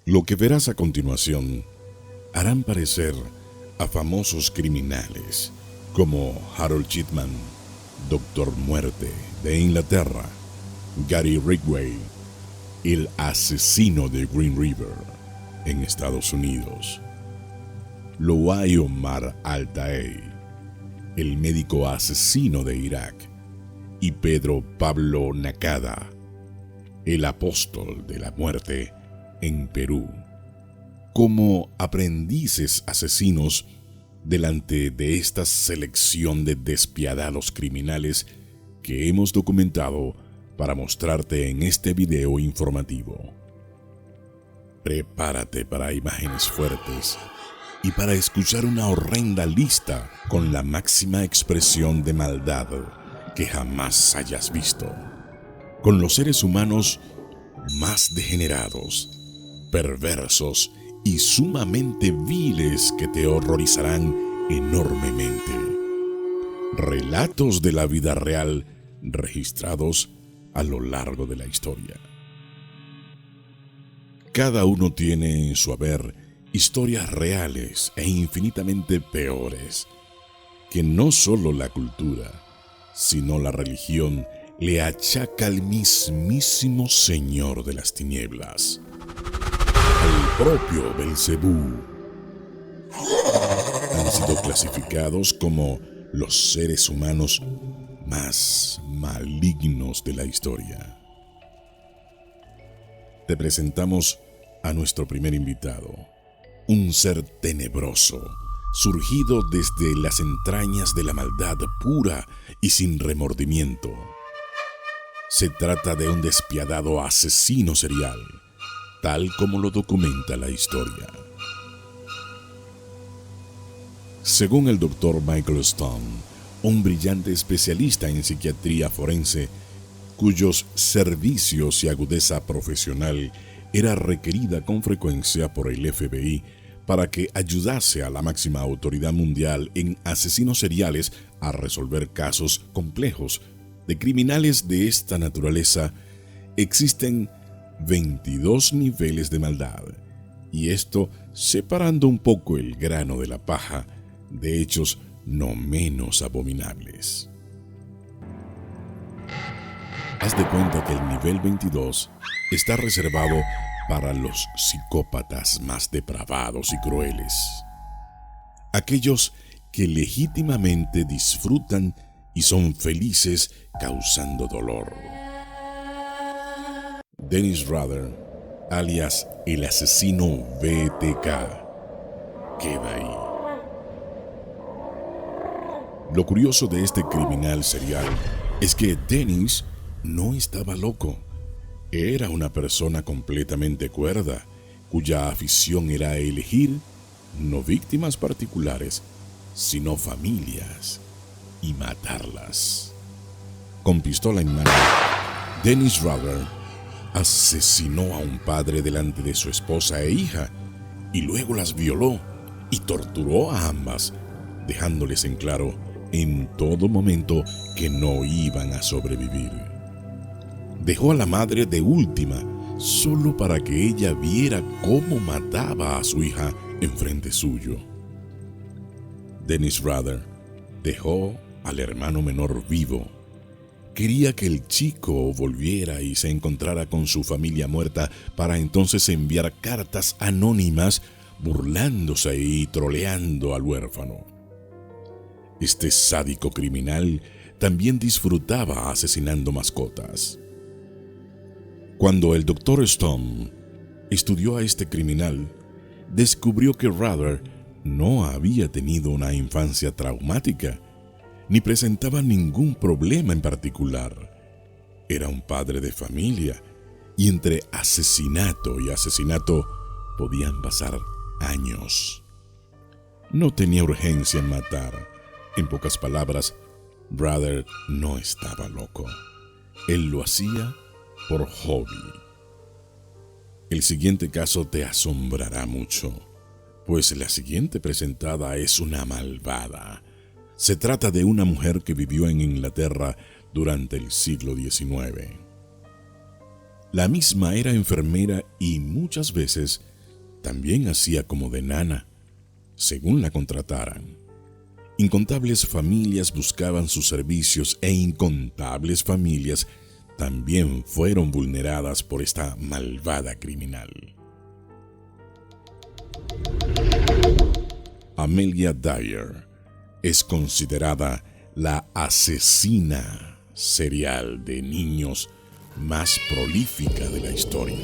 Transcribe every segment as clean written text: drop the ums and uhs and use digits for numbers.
Lo que verás a continuación harán parecer a famosos criminales como Harold Chipman, Doctor Muerte de Inglaterra, Gary Ridgway, el asesino de Green River en Estados Unidos, Louai Omar Al-Taei, el médico asesino de Irak, y Pedro Pablo Nakada, el apóstol de la muerte en Perú, como aprendices asesinos delante de esta selección de despiadados criminales que hemos documentado para mostrarte en este video informativo. Prepárate para imágenes fuertes y para escuchar una horrenda lista con la máxima expresión de maldad que jamás hayas visto, con los seres humanos más degenerados, perversos y sumamente viles que te horrorizarán enormemente. Relatos de la vida real registrados a lo largo de la historia. Cada uno tiene en su haber historias reales e infinitamente peores, que no solo la cultura, sino la religión le achaca al mismísimo Señor de las Tinieblas, al propio Belcebú. Han sido clasificados como los seres humanos más malignos de la historia. Te presentamos a nuestro primer invitado, un ser tenebroso, surgido desde las entrañas de la maldad pura y sin remordimiento. Se trata de un despiadado asesino serial, tal como lo documenta la historia. Según el Dr. Michael Stone, un brillante especialista en psiquiatría forense, cuyos servicios y agudeza profesional era requerida con frecuencia por el FBI para que ayudase a la máxima autoridad mundial en asesinos seriales a resolver casos complejos de criminales de esta naturaleza, existen 22 niveles de maldad, y esto separando un poco el grano de la paja de hechos no menos abominables. Haz de cuenta que el nivel 22 está reservado para los psicópatas más depravados y crueles, aquellos que legítimamente disfrutan y son felices causando dolor. Dennis Rader, alias el asesino BTK, queda ahí. Lo curioso de este criminal serial es que Dennis no estaba loco. Era una persona completamente cuerda, cuya afición era elegir no víctimas particulares, sino familias, y matarlas. Con pistola en mano, Dennis Rader asesinó a un padre delante de su esposa e hija, y luego las violó y torturó a ambas, dejándoles en claro en todo momento que no iban a sobrevivir. Dejó a la madre de última, solo para que ella viera cómo mataba a su hija enfrente suyo. Dennis Rader dejó al hermano menor vivo. Quería que el chico volviera y se encontrara con su familia muerta para entonces enviar cartas anónimas burlándose y troleando al huérfano. Este sádico criminal también disfrutaba asesinando mascotas. Cuando el Dr. Stone estudió a este criminal, descubrió que Rader no había tenido una infancia traumática, ni presentaba ningún problema en particular. Era un padre de familia, y entre asesinato y asesinato podían pasar años. No tenía urgencia en matar. En pocas palabras, Rader no estaba loco. Él lo hacía por hobby. El siguiente caso te asombrará mucho, pues la siguiente presentada es una malvada. Se trata de una mujer que vivió en Inglaterra durante el siglo XIX. La misma era enfermera y muchas veces también hacía como de nana, según la contrataran. Incontables familias buscaban sus servicios e incontables familias también fueron vulneradas por esta malvada criminal. Amelia Dyer es considerada la asesina serial de niños más prolífica de la historia.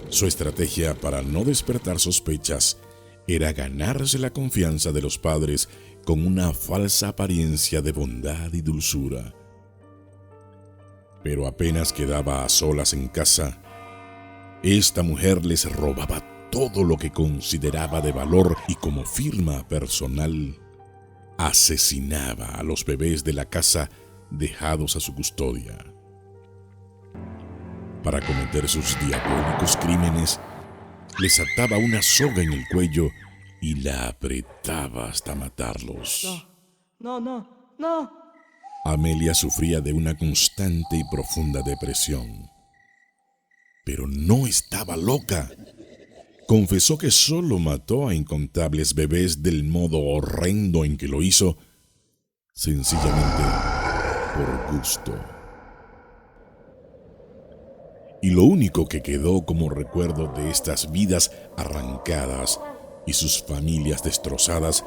Su estrategia para no despertar sospechas era ganarse la confianza de los padres con una falsa apariencia de bondad y dulzura. Pero apenas quedaba a solas en casa, esta mujer les robaba todo lo que consideraba de valor y como firma personal, asesinaba a los bebés de la casa dejados a su custodia. Para cometer sus diabólicos crímenes, les ataba una soga en el cuello y la apretaba hasta matarlos. No. Amelia sufría de una constante y profunda depresión. Pero no estaba loca. Confesó que solo mató a incontables bebés del modo horrendo en que lo hizo, sencillamente por gusto. Y lo único que quedó como recuerdo de estas vidas arrancadas y sus familias destrozadas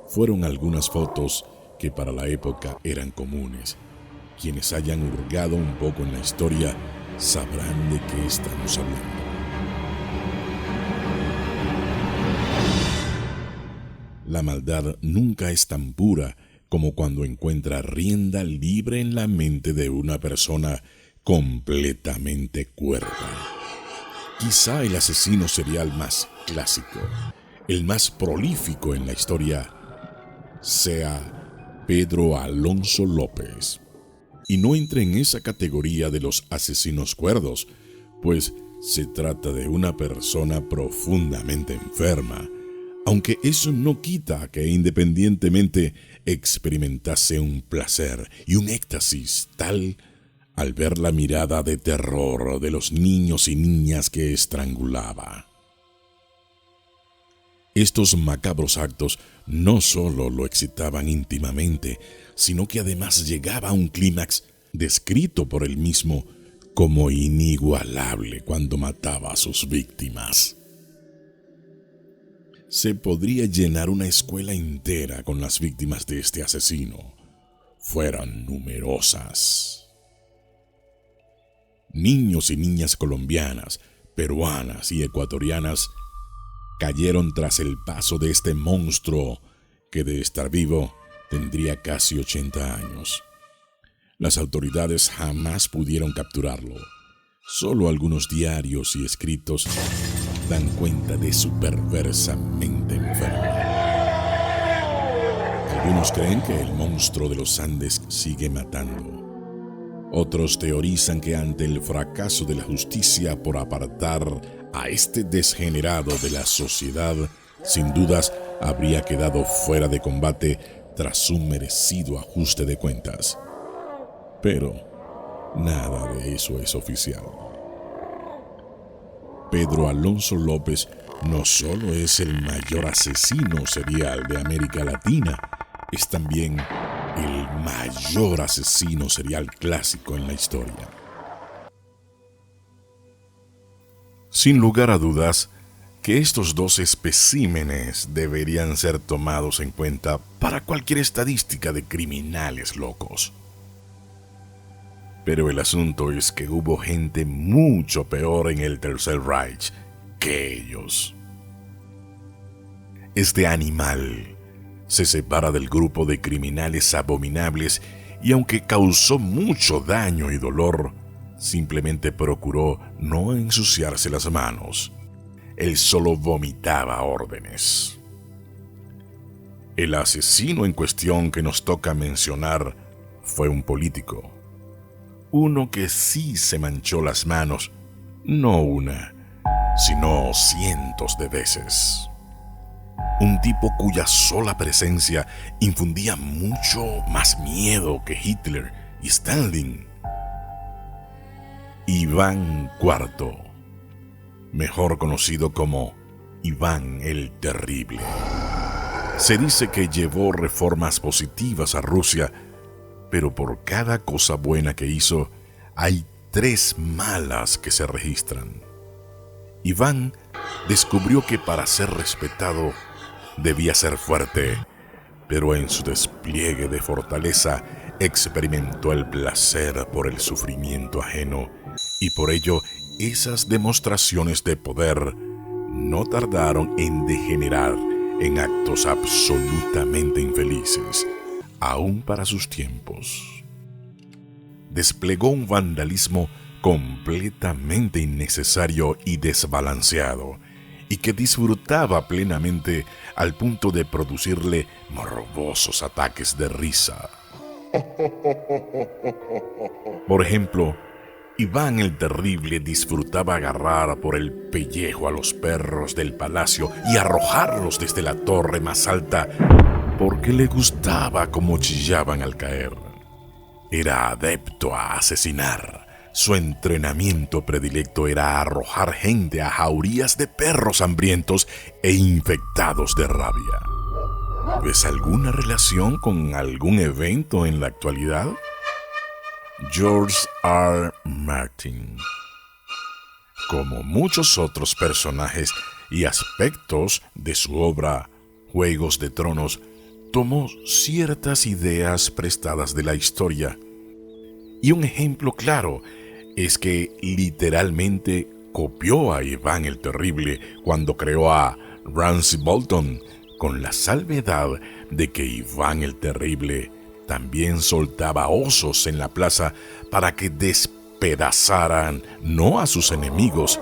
fueron algunas fotos que para la época eran comunes. Quienes hayan hurgado un poco en la historia sabrán de qué estamos hablando. La maldad nunca es tan pura como cuando encuentra rienda libre en la mente de una persona completamente cuerda. Quizá el asesino serial más clásico, el más prolífico en la historia, sea Pedro Alonso López. Y no entra en esa categoría de los asesinos cuerdos, pues se trata de una persona profundamente enferma, aunque eso no quita que independientemente experimentase un placer y un éxtasis tal al ver la mirada de terror de los niños y niñas que estrangulaba. Estos macabros actos no solo lo excitaban íntimamente, sino que además llegaba a un clímax descrito por él mismo como inigualable cuando mataba a sus víctimas. Se podría llenar una escuela entera con las víctimas de este asesino. Fueran numerosas. Niños y niñas colombianas, peruanas y ecuatorianas cayeron tras el paso de este monstruo que de estar vivo tendría casi 80 años. Las autoridades jamás pudieron capturarlo. Solo algunos diarios y escritos dan cuenta de su perversa mente enferma. Algunos creen que el monstruo de los Andes sigue matando. Otros teorizan que ante el fracaso de la justicia por apartar a este degenerado de la sociedad, sin dudas habría quedado fuera de combate tras un merecido ajuste de cuentas. Pero nada de eso es oficial. Pedro Alonso López no solo es el mayor asesino serial de América Latina, es también el mayor asesino serial clásico en la historia. Sin lugar a dudas, que estos dos especímenes deberían ser tomados en cuenta para cualquier estadística de criminales locos. Pero el asunto es que hubo gente mucho peor en el Tercer Reich que ellos. Este animal se separa del grupo de criminales abominables y aunque causó mucho daño y dolor, simplemente procuró no ensuciarse las manos. Él solo vomitaba órdenes. El asesino en cuestión que nos toca mencionar fue un político. Uno que sí se manchó las manos, no una, sino cientos de veces. Un tipo cuya sola presencia infundía mucho más miedo que Hitler y Stalin. Iván IV, mejor conocido como Iván el Terrible. Se dice que llevó reformas positivas a Rusia, pero por cada cosa buena que hizo, hay 3 malas que se registran. Iván descubrió que para ser respetado debía ser fuerte, pero en su despliegue de fortaleza experimentó el placer por el sufrimiento ajeno, y por ello esas demostraciones de poder no tardaron en degenerar en actos absolutamente infelices, aún para sus tiempos. Desplegó un vandalismo completamente innecesario y desbalanceado, y que disfrutaba plenamente al punto de producirle morbosos ataques de risa. Por ejemplo, Iván el Terrible disfrutaba agarrar por el pellejo a los perros del palacio y arrojarlos desde la torre más alta, porque le gustaba cómo chillaban al caer. Era adepto a asesinar. Su entrenamiento predilecto era arrojar gente a jaurías de perros hambrientos e infectados de rabia. ¿Ves alguna relación con algún evento en la actualidad? George R. Martin. Como muchos otros personajes y aspectos de su obra Juegos de Tronos, tomó ciertas ideas prestadas de la historia. Y un ejemplo claro es que literalmente copió a Iván el Terrible cuando creó a Ramsay Bolton, con la salvedad de que Iván el Terrible también soltaba osos en la plaza para que despedazaran no a sus enemigos,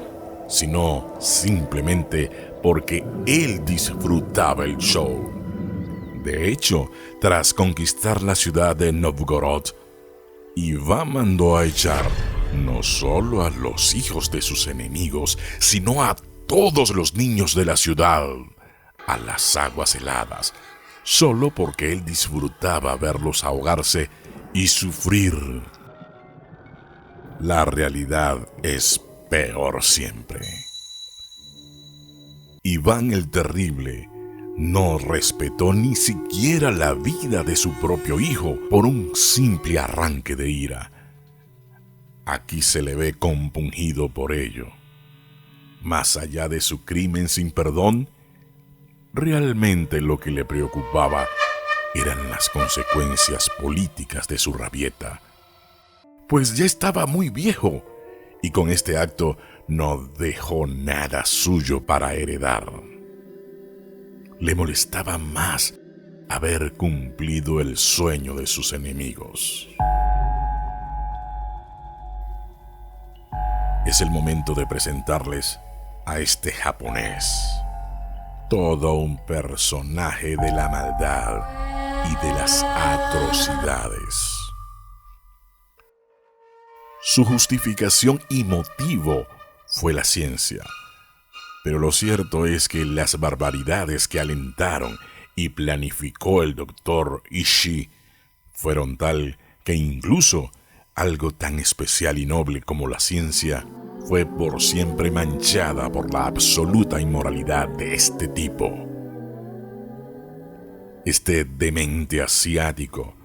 sino simplemente porque él disfrutaba el show. De hecho, tras conquistar la ciudad de Novgorod, Iván mandó a echar no solo a los hijos de sus enemigos, sino a todos los niños de la ciudad a las aguas heladas, solo porque él disfrutaba verlos ahogarse y sufrir. La realidad es peor siempre. Iván el Terrible no respetó ni siquiera la vida de su propio hijo por un simple arranque de ira. Aquí se le ve compungido por ello. Más allá de su crimen sin perdón, realmente lo que le preocupaba eran las consecuencias políticas de su rabieta, pues ya estaba muy viejo y con este acto no dejó nada suyo para heredar. Le molestaba más haber cumplido el sueño de sus enemigos. Es el momento de presentarles a este japonés, todo un personaje de la maldad y de las atrocidades. Su justificación y motivo fue la ciencia, pero lo cierto es que las barbaridades que alentaron y planificó el doctor Ishii fueron tal que incluso algo tan especial y noble como la ciencia fue por siempre manchada por la absoluta inmoralidad de este tipo. Este demente asiático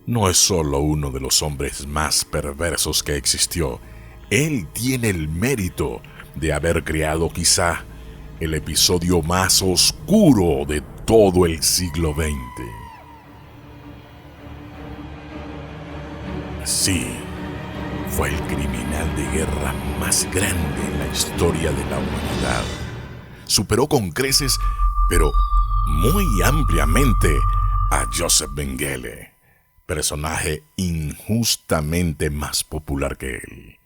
no es solo uno de los hombres más perversos que existió. Él tiene el mérito de haber creado quizá el episodio más oscuro de todo el siglo XX. Sí, fue el criminal de guerra más grande en la historia de la humanidad. Superó con creces, pero muy ampliamente, a Joseph Mengele, personaje injustamente más popular que él.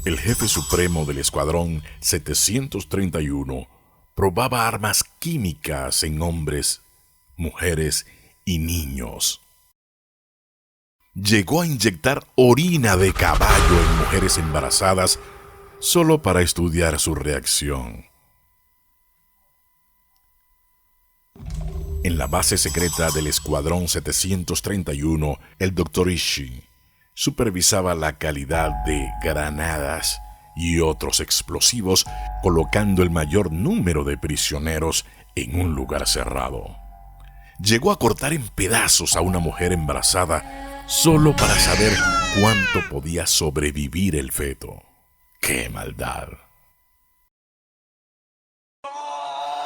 El jefe supremo del Escuadrón 731 probaba armas químicas en hombres, mujeres y niños. Llegó a inyectar orina de caballo en mujeres embarazadas solo para estudiar su reacción. En la base secreta del Escuadrón 731, el Dr. Ishii supervisaba la calidad de granadas y otros explosivos, colocando el mayor número de prisioneros en un lugar cerrado. Llegó a cortar en pedazos a una mujer embarazada solo para saber cuánto podía sobrevivir el feto. ¡Qué maldad!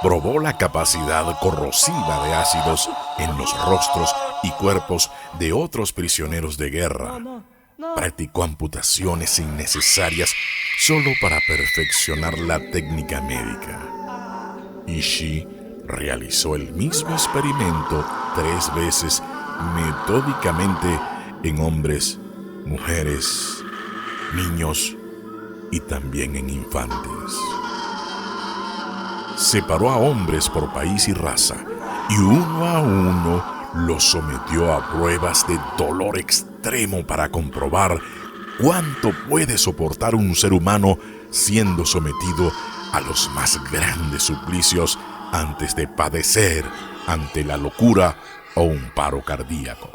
Probó la capacidad corrosiva de ácidos en los rostros y cuerpos de otros prisioneros de guerra. Practicó amputaciones innecesarias solo para perfeccionar la técnica médica. Ishii realizó el mismo experimento 3 veces metódicamente en hombres, mujeres, niños y también en infantes. Separó a hombres por país y raza y uno a uno los sometió a pruebas de dolor extremo para comprobar cuánto puede soportar un ser humano siendo sometido a los más grandes suplicios antes de padecer ante la locura o un paro cardíaco.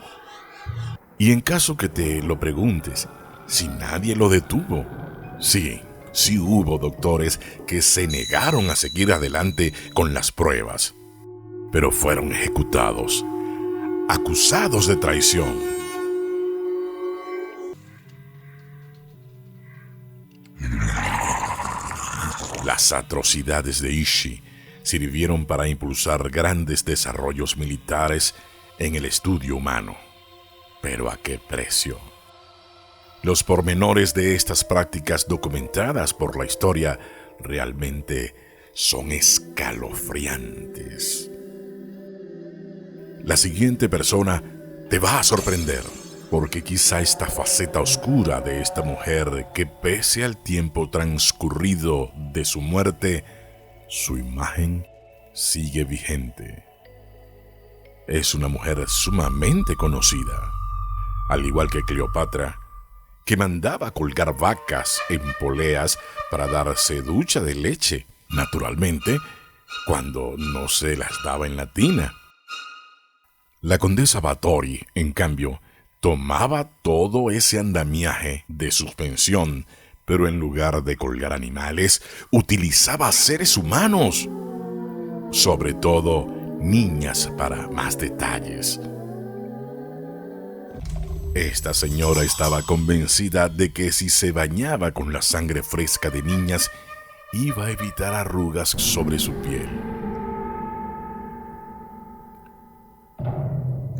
Y en caso que te lo preguntes, si nadie lo detuvo, sí hubo doctores que se negaron a seguir adelante con las pruebas, pero fueron ejecutados, acusados de traición. Las atrocidades de Ishii sirvieron para impulsar grandes desarrollos militares en el estudio humano. ¿Pero a qué precio? Los pormenores de estas prácticas documentadas por la historia realmente son escalofriantes. La siguiente persona te va a sorprender, porque quizá esta faceta oscura de esta mujer, que pese al tiempo transcurrido de su muerte, su imagen sigue vigente. Es una mujer sumamente conocida, al igual que Cleopatra, que mandaba colgar vacas en poleas para darse ducha de leche, naturalmente, cuando no se las daba en la tina. La condesa Báthory, en cambio, tomaba todo ese andamiaje de suspensión, pero en lugar de colgar animales, utilizaba seres humanos, sobre todo niñas para más detalles. Esta señora estaba convencida de que si se bañaba con la sangre fresca de niñas, iba a evitar arrugas sobre su piel.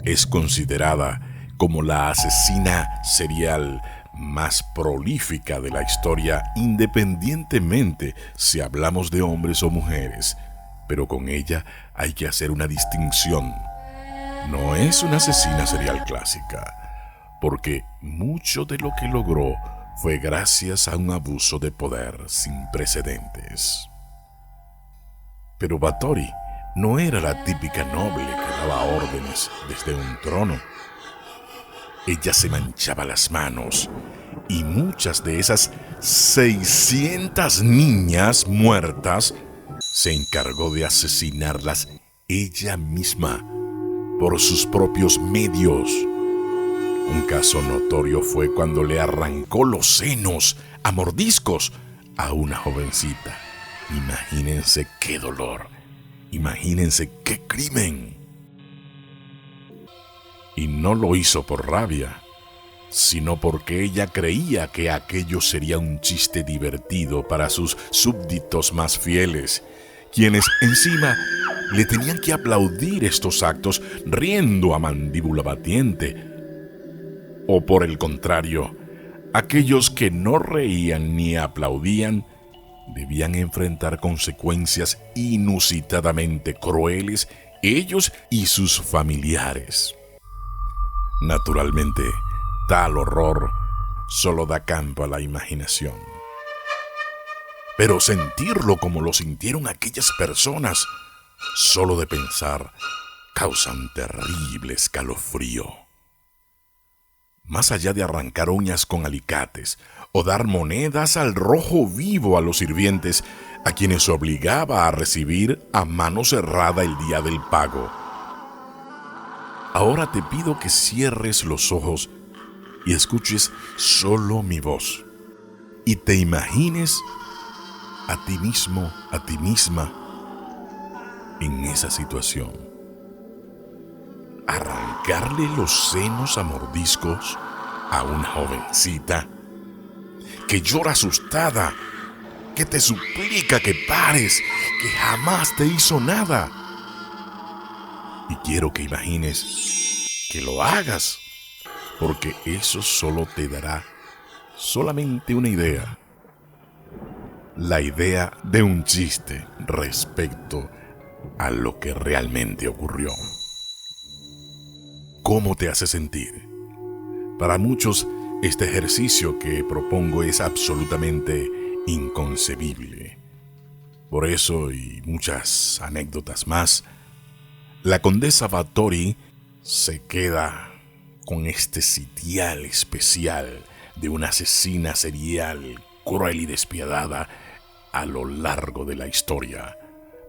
Es considerada como la asesina serial más prolífica de la historia, independientemente si hablamos de hombres o mujeres, pero con ella hay que hacer una distinción. No es una asesina serial clásica, porque mucho de lo que logró fue gracias a un abuso de poder sin precedentes. Pero Báthory no era la típica noble que daba órdenes desde un trono. Ella se manchaba las manos y muchas de esas 600 niñas muertas se encargó de asesinarlas ella misma por sus propios medios. Un caso notorio fue cuando le arrancó los senos a mordiscos a una jovencita. Imagínense qué dolor, imagínense qué crimen. Y no lo hizo por rabia, sino porque ella creía que aquello sería un chiste divertido para sus súbditos más fieles, quienes encima le tenían que aplaudir estos actos riendo a mandíbula batiente. O por el contrario, aquellos que no reían ni aplaudían debían enfrentar consecuencias inusitadamente crueles, ellos y sus familiares. Naturalmente, tal horror solo da campo a la imaginación. Pero sentirlo como lo sintieron aquellas personas, solo de pensar, causa un terrible escalofrío. Más allá de arrancar uñas con alicates o dar monedas al rojo vivo a los sirvientes, a quienes obligaba a recibir a mano cerrada el día del pago. Ahora te pido que cierres los ojos y escuches solo mi voz. y te imagines a ti mismo, a ti misma en esa situación. Arrancarle los senos a mordiscos a una jovencita que llora asustada, que te suplica que pares, que jamás te hizo nada. Y quiero que imagines que lo hagas, porque eso solo te dará solamente una idea. La idea de un chiste respecto a lo que realmente ocurrió. ¿Cómo te hace sentir? Para muchos, este ejercicio que propongo es absolutamente inconcebible. Por eso y muchas anécdotas más, la condesa Bathory se queda con este sitial especial de una asesina serial cruel y despiadada a lo largo de la historia.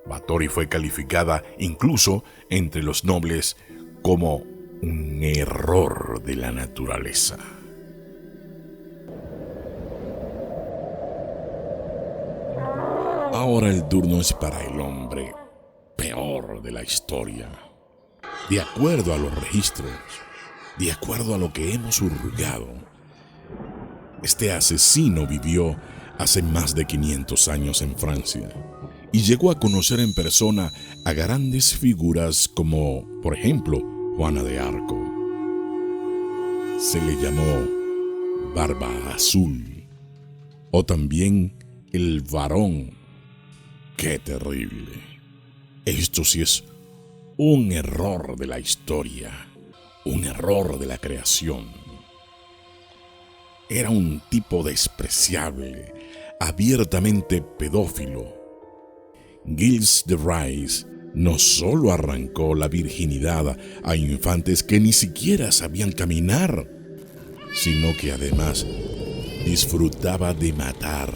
Bathory fue calificada incluso entre los nobles como un error de la naturaleza. Ahora el turno es para el hombre peor de la historia. De acuerdo a los registros, de acuerdo a lo que hemos hurgado, este asesino vivió hace más de 500 años en Francia y llegó a conocer en persona a grandes figuras como, por ejemplo, Juana de Arco. Se le llamó Barba Azul o también el Varón. ¡Qué terrible! Esto sí es un error de la historia, un error de la creación. Era un tipo despreciable, abiertamente pedófilo. Gilles de Rais no solo arrancó la virginidad a infantes que ni siquiera sabían caminar, sino que además disfrutaba de matar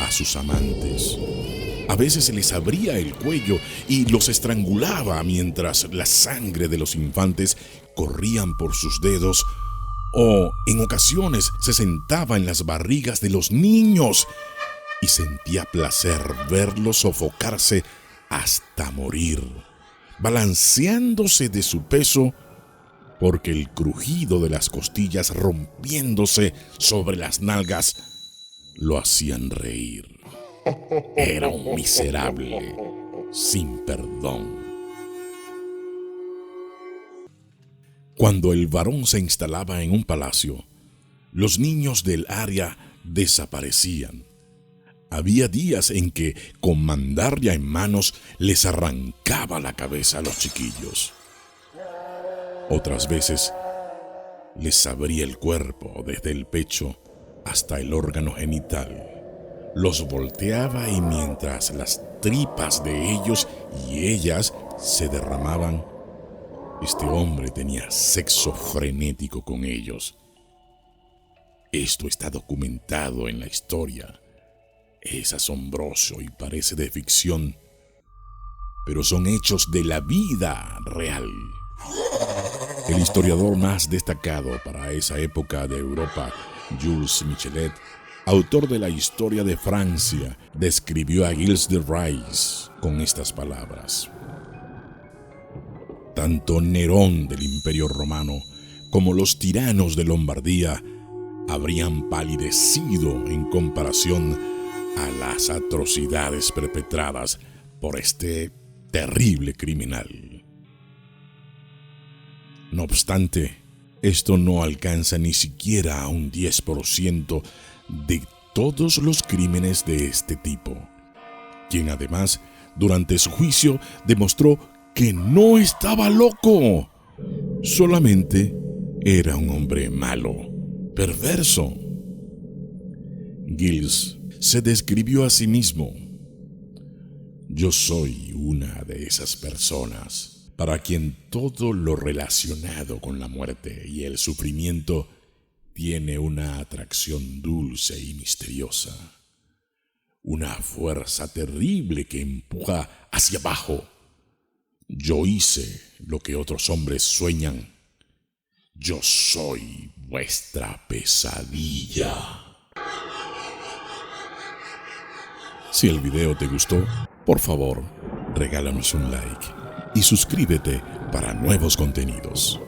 a sus amantes. A veces se les abría el cuello y los estrangulaba mientras la sangre de los infantes corrían por sus dedos, o en ocasiones se sentaba en las barrigas de los niños y sentía placer verlos sofocarse hasta morir, balanceándose de su peso, porque el crujido de las costillas rompiéndose sobre las nalgas lo hacían reír. Era un miserable sin perdón. Cuando el varón se instalaba en un palacio, los niños del área desaparecían. Había días en que, con mandarria en manos, les arrancaba la cabeza a los chiquillos. Otras veces, les abría el cuerpo desde el pecho hasta el órgano genital. Los volteaba y mientras las tripas de ellos y ellas se derramaban, este hombre tenía sexo frenético con ellos. Esto está documentado en la historia. Es asombroso y parece de ficción, pero son hechos de la vida real. El historiador más destacado para esa época de Europa, Jules Michelet, autor de la historia de Francia, describió a Gilles de Rais con estas palabras: tanto Nerón del Imperio Romano como los tiranos de Lombardía habrían palidecido en comparación a las atrocidades perpetradas por este terrible criminal. No obstante, esto no alcanza ni siquiera a un 10% de todos los crímenes de este tipo, quien además, durante su juicio, demostró que no estaba loco, solamente era un hombre malo, perverso. Gilles se describió a sí mismo: yo soy una de esas personas para quien todo lo relacionado con la muerte y el sufrimiento tiene una atracción dulce y misteriosa, una fuerza terrible que empuja hacia abajo. Yo hice lo que otros hombres sueñan. Yo soy vuestra pesadilla. Si el video te gustó, por favor, regálanos un like y suscríbete para nuevos contenidos.